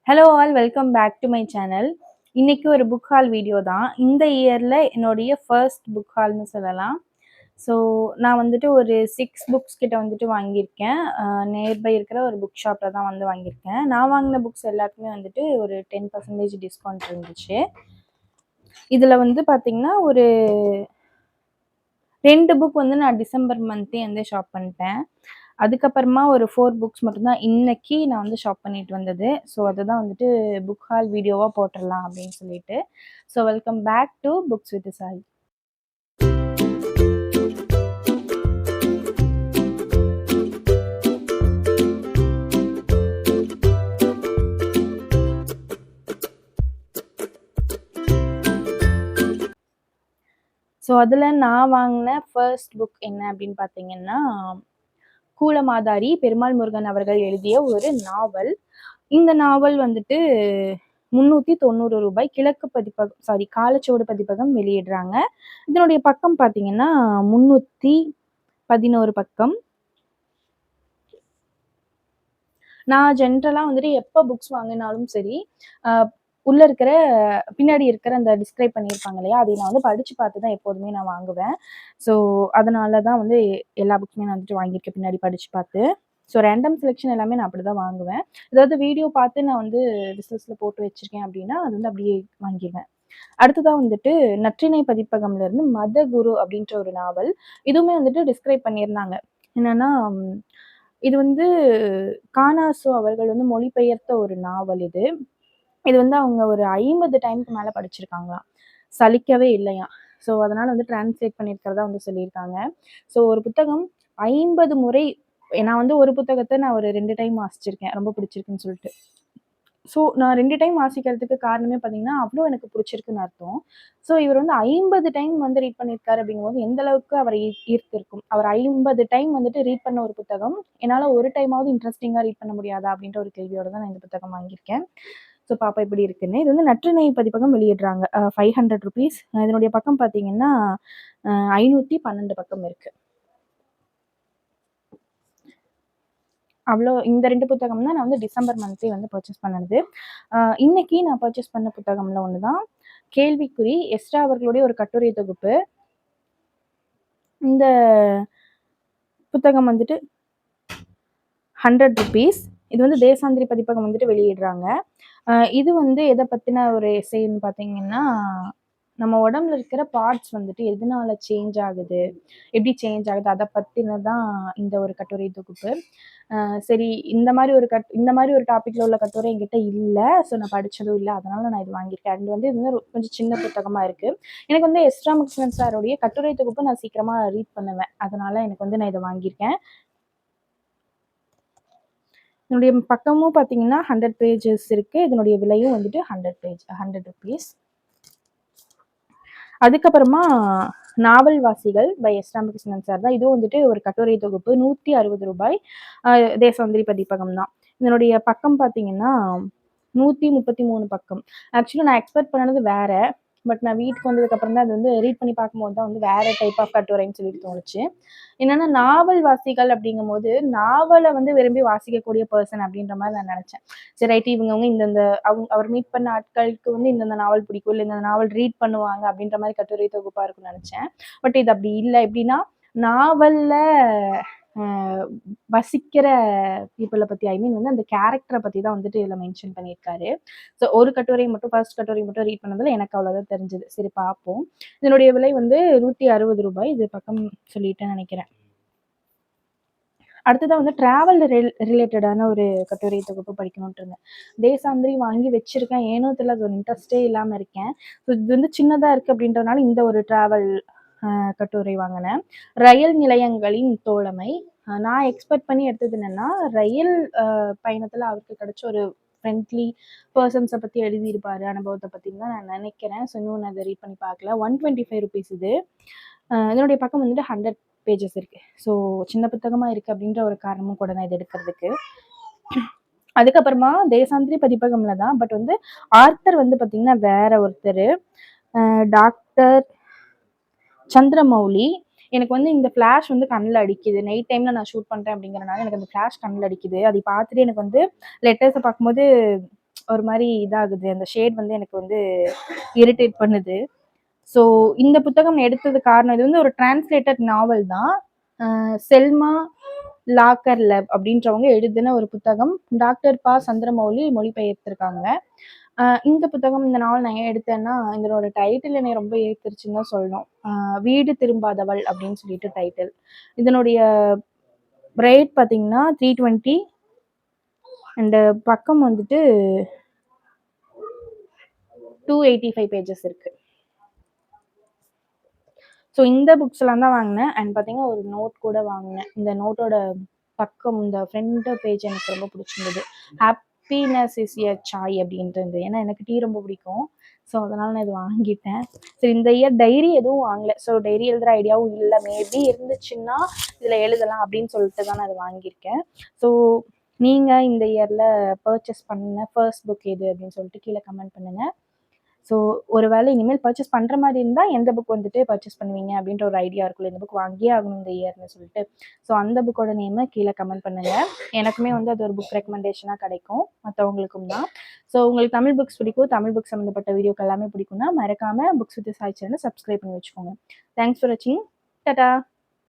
Hello all welcome back to my channel. இன்னைக்கு ஒரு book hall video தான். இந்த இயரில் என்னுடைய ஃபர்ஸ்ட் புக் ஹால்னு சொல்லலாம். ஸோ நான் வந்துட்டு ஒரு 6 புக்ஸ் கிட்ட வந்துட்டு வாங்கியிருக்கேன். நியர்பை இருக்கிற ஒரு புக் ஷாப்பில் தான் வந்து வாங்கியிருக்கேன். நான் வாங்கின புக்ஸ் எல்லாத்துக்குமே வந்துட்டு ஒரு 10% டிஸ்கவுண்ட் இருந்துச்சு. இதில் வந்து பார்த்திங்கன்னா ஒரு 2 புக் வந்து நான் டிசம்பர் மந்த்தே வந்து ஷாப் பண்ணிட்டேன். அதுக்கப்புறமா ஒரு 4 புக்ஸ் மட்டும்தான் இன்னைக்கு நான் வந்து ஷாப் பண்ணிட்டு வந்தது. ஸோ அதுதான் வந்துட்டு புக் ஹால் வீடியோவா போட்டுறலாம் அப்படின்னு சொல்லிட்டு. So welcome back to books with Sai. So அதில் நான் வாங்கின ஃபர்ஸ்ட் புக் என்ன அப்படின்னு பார்த்தீங்கன்னா, கூலமாதாரி பெருமாள் முருகன் அவர்கள் எழுதிய ஒரு நாவல். இந்த நாவல் வந்துட்டு ரூ. 390 கிழக்கு காலச்சுவடு பதிப்பகம் வெளியிடுறாங்க. இதனுடைய பக்கம் பார்த்தீங்கன்னா 311 பக்கம். நான் ஜென்ரலாக வந்துட்டு எப்போ புக்ஸ் வாங்கினாலும் சரி, உள்ளே இருக்கிற பின்னாடி இருக்கிற அந்த டிஸ்கிரைப் பண்ணியிருப்பாங்க இல்லையா, அதை நான் வந்து படித்து பார்த்து தான் எப்போதுமே நான் வாங்குவேன். ஸோ அதனால தான் வந்து எல்லா புக்ஸுமே நான் வந்துட்டு வாங்கியிருக்கேன் பின்னாடி படித்து பார்த்து. ஸோ ரேண்டம் செலெக்ஷன் எல்லாமே நான் அப்படி தான் வாங்குவேன். ஏதாவது வீடியோ பார்த்து நான் வந்து ரிசர்ச்சில் போட்டு வச்சுருக்கேன் அப்படின்னா அது வந்து அப்படியே வாங்கிடுவேன். அடுத்ததாக வந்துட்டு நற்றிணை பதிப்பகம்லேருந்து மதகுரு அப்படின்ற ஒரு நாவல். இதுவுமே வந்துட்டு டிஸ்கிரைப் பண்ணியிருந்தாங்க. என்னென்னா, இது வந்து கானாசு அவர்கள் வந்து மொழிபெயர்த்த ஒரு நாவல் இது. இது வந்து அவங்க ஒரு 50 டைமுக்கு மேலே படிச்சிருக்காங்களாம். சலிக்கவே இல்லையாம். ஸோ அதனால் வந்து டிரான்ஸ்லேட் பண்ணியிருக்கிறதா வந்து சொல்லியிருக்காங்க. ஸோ ஒரு புத்தகம் 50 முறை நான் வந்து ஒரு புத்தகத்தை நான் ஒரு 2 டைம் வாசிச்சிருக்கேன். ரொம்ப பிடிச்சிருக்குன்னு சொல்லிட்டு. ஸோ நான் 2 டைம் வாசிக்கிறதுக்கு காரணமே பார்த்தீங்கன்னா, அவ்வளோ எனக்கு பிடிச்சிருக்குன்னு அர்த்தம். ஸோ இவர் வந்து 50 டைம் வந்து ரீட் பண்ணியிருக்காரு அப்படிங்கும்போது, எந்த அளவுக்கு அவரை ஈர்த்திருக்கும். அவர் 50 டைம் வந்துட்டு ரீட் பண்ண ஒரு புத்தகம், என்னால ஒரு டைமாவது இன்ட்ரெஸ்டிங்கா ரீட் பண்ண முடியாதா? அப்படின்ற ஒரு கேள்வியோட தான் நான் இந்த புத்தகம் வாங்கியிருக்கேன். ஸோ பாப்பா எப்படி இருக்குன்னு. இது வந்து நற்றிணை பதிப்பகம் வெளியிடுறாங்க. ₹500. இதனுடைய பக்கம் பார்த்தீங்கன்னா, 512 பக்கம் இருக்கு. அவ்வளோ இந்த 2 புத்தகம் தான் நான் வந்து டிசம்பர் மந்த்தே வந்து பர்ச்சேஸ் பண்ணது. இன்னைக்கு நான் பர்ச்சேஸ் பண்ண புத்தகம்ல ஒண்ணு தான். கேள்விக்குறி எஸ்ரா அவர்களுடைய ஒரு கட்டுரை தொகுப்பு. இந்த புத்தகம் வந்துட்டு ₹100. இது வந்து தேசாந்திரி பதிப்பகம் வந்துட்டு வெளியிடுறாங்க. இது வந்து எத பத்தின ஒரு எஸ்ஸேன்னு பார்த்தீங்கன்னா, நம்ம உடம்புல இருக்கிற பார்ட்ஸ் வந்துட்டு எதனால சேஞ்ச் ஆகுது, எப்படி சேஞ்ச் ஆகுது அத பத்தினதான் இந்த ஒரு கட்டுரை தொகுப்பு. சரி இந்த மாரி ஒரு டாபிக்ல உள்ள கட்டுரை என்கிட்ட இல்ல. ஸோ நான் படிச்சதும் இல்ல. அதனால நான் இது வாங்கியிருக்கேன். அண்ட் வந்து இது வந்து கொஞ்சம் சின்ன புத்தகமா இருக்கு. எனக்கு வந்து எஸ்ரா முக்ஸ்வந்த் சாருடைய கட்டுரை தொகுப்பு நான் சீக்கிரமா ரீட் பண்ணுவேன். அதனால எனக்கு வந்து நான் இத வாங்கியிருக்கேன். இதனுடைய பக்கமும் பார்த்தீங்கன்னா 100 பேஜஸ் இருக்கு. இதனுடைய விலையும் வந்துட்டு ₹100. அதுக்கப்புறமா நாவல் வாசிகள் பை எஸ். ராமகிருஷ்ணன் சார் தான். இதுவும் வந்துட்டு ஒரு கட்டுரை தொகுப்பு ₹160. தேசாந்திரி பதிப்பகம் தான். இதனுடைய பக்கம் பார்த்தீங்கன்னா 133 பக்கம். ஆக்சுவலி நான் எக்ஸ்பெக்ட் பண்ணது வேற. பட் நான் வீட்டுக்கு வந்ததுக்கப்புறம் தான் அது வந்து ரீட் பண்ணி பார்க்கும்போது தான் வந்து வேற டைப் ஆஃப் கட்டுரைன்னு சொல்லிட்டு தோணுச்சு. என்னன்னா நாவல் வாசிகள் அப்படிங்கும்போது, நாவல வந்து விரும்பி வாசிக்கக்கூடிய பெர்சன் அப்படின்ற மாரி நான் நெனச்சேன். சரி ரைட் இவங்கவங்க இந்தந்த அவர் மீட் பண்ண ஆட்களுக்கு வந்து இந்தந்த நாவல் பிடிக்கும், இல்ல இந்த நாவல் ரீட் பண்ணுவாங்க அப்படின்ற மாரி கட்டுரை தொகுப்பா இருக்கும்னு நெனச்சேன். பட் இது அப்படி இல்ல. எப்படின்னா, நாவல்ல அ வசிக்கிற பீப்பிள பத்தி வந்து அந்த கேரக்டர பத்தி தான் வந்துட்டு இதுல மென்ஷன் பண்ணியிருக்காரு. ஸோ ஒரு கட்டுரை மட்டும் ஃபர்ஸ்ட் கட்டுரை மட்டும் ரீட் பண்ணதுல எனக்கு அவ்வளோதான் தெரிஞ்சது. சரி பார்ப்போம். இதனுடைய விலை வந்து ₹160. இது பக்கம் சொல்லிட்டேன்னு நெனைக்கிறேன். அடுத்ததா வந்து டிராவல் ரிலேட்டடான ஒரு கட்டுரை தொகுப்பு படிக்கணும்னு இருந்தேன். தேசாந்திரி வாங்கி வச்சிருக்கேன். ஏனோ தெரியல அது ஒரு இன்ட்ரெஸ்ட்டே இல்லாம இருக்கேன். இது வந்து சின்னதா இருக்கு அப்படின்றனால இந்த ஒரு டிராவல் கட்டுரை வாங்கினேன். ரயில் நிலையங்களின் தோழமை. நான் எக்ஸ்பெக்ட் பண்ணி எடுத்தது என்னன்னா, ரயில் பயணத்துல அவருக்கு கிடைச்ச ஒரு ஃப்ரெண்ட்லி பெர்சன்ஸை பத்தி எழுதியிருப்பாரு, அனுபவத்தை பத்தின்னு தான் நான் நினைக்கிறேன். ஸோ இன்னும் நான் அதை ரீட் பண்ணி பார்க்கல. ₹125 இது. இதனுடைய பக்கம் வந்துட்டு 100 பேஜஸ் இருக்கு. ஸோ சின்ன புத்தகமா இருக்கு அப்படின்ற ஒரு காரணமும் கூட நான் இதை எடுக்கிறதுக்கு. அதுக்கப்புறமா தேசாந்திரி பதிப்பகம்ல தான். பட் வந்து ஆர்த்தர் வந்து பார்த்தீங்கன்னா வேற ஒருத்தர். டாக்டர் சந்திரமௌலி. எனக்கு வந்து இந்த ஃப்ளாஷ் வந்து கண்ணில் அடிக்குது. நைட் டைம்ல நான் ஷூட் பண்றேன் அப்படிங்கிறனால எனக்கு அந்த ஃப்ளாஷ் கண்ணில் அடிக்குது. அதை பார்த்துட்டு எனக்கு வந்து லெட்டர்ஸை பார்க்கும்போது ஒரு மாதிரி இதாகுது. அந்த ஷேட் வந்து எனக்கு வந்து இரிட்டேட் பண்ணுது. ஸோ இந்த புத்தகம் எடுத்தது காரணம், இது வந்து ஒரு டிரான்ஸ்லேட்டட் நாவல் தான். செல்மா லாக்கர்லப் அப்படின்றவங்க எழுதின ஒரு புத்தகம். டாக்டர் ப. சந்திரமௌலி மொழிபெயர்த்திருக்காங்க. இந்த புத்தகம், இந்த நாவல் நான் ஏன் எடுத்தேன்னா, இதனோட டைட்டில் என்னைய ரொம்ப ஈர்த்துருச்சுன்னு தான் சொல்லணும். வீடு திரும்பாதவள் அப்படின்னு சொல்லிட்டு டைட்டில். இதனுடைய ரேட் பார்த்தீங்கன்னா 320 அண்ட் பக்கம் வந்துட்டு 285 பேஜஸ் இருக்கு. ஸோ இந்த புக்ஸ்லாம் தான் வாங்கினேன். அண்ட் பார்த்தீங்கன்னா ஒரு நோட் கூட வாங்கினேன். இந்த நோட்டோட பக்கம், இந்த ஃப்ரண்ட் பேஜ் எனக்கு ரொம்ப பிடிச்சிருந்தது. ஹாப்பினஸ் இஸ் எ சாய் அப்படின்றது. ஏன்னா எனக்கு டீ ரொம்ப பிடிக்கும். ஸோ அதனால நான் இது வாங்கிட்டேன். சரி, இந்த இயர் டைரி எதுவும் வாங்கல. ஸோ டைரி எழுதுகிற ஐடியாவும் இல்லை. மேபி இருந்துச்சுன்னா இதில் எழுதலாம் அப்படின்னு சொல்லிட்டு தான் நான் அதை வாங்கியிருக்கேன். ஸோ நீங்கள் இந்த இயரில் பர்ச்சேஸ் பண்ண ஃபர்ஸ்ட் புக் எது அப்படின்னு சொல்லிட்டு கீழே கமெண்ட் பண்ணுங்கள். ஸோ ஒரு வேளை இனிமேல் பர்ச்சேஸ் பண்ணுற மாதிரி இருந்தால் எந்த புக் வந்துட்டு பர்ச்சேஸ் பண்ணுவீங்க அப்படின்ற ஒரு ஐடியா இருக்குல்ல, இந்த புக் வாங்கியே ஆகணும் இந்த இயர்னு சொல்லிட்டு. ஸோ அந்த புக்கோட நேமை கீழே கமெண்ட் பண்ணுங்கள். எனக்குமே வந்து அது ஒரு புக் ரெக்கமெண்டேஷனாக கிடைக்கும், மற்றவங்களுக்கும் தான். ஸோ உங்களுக்கு தமிழ் புக்ஸ் பிடிக்கும், தமிழ் புக் சம்மந்தப்பட்ட வீடியோக்கு எல்லாமே பிடிக்கும்னா மறக்காமல் புக்ஸ் வித் சாய் சேனலை சப்ஸ்கிரைப் பண்ணி வச்சுக்கோங்க. தேங்க்ஸ் ஃபார் வாட்சிங். டாடா.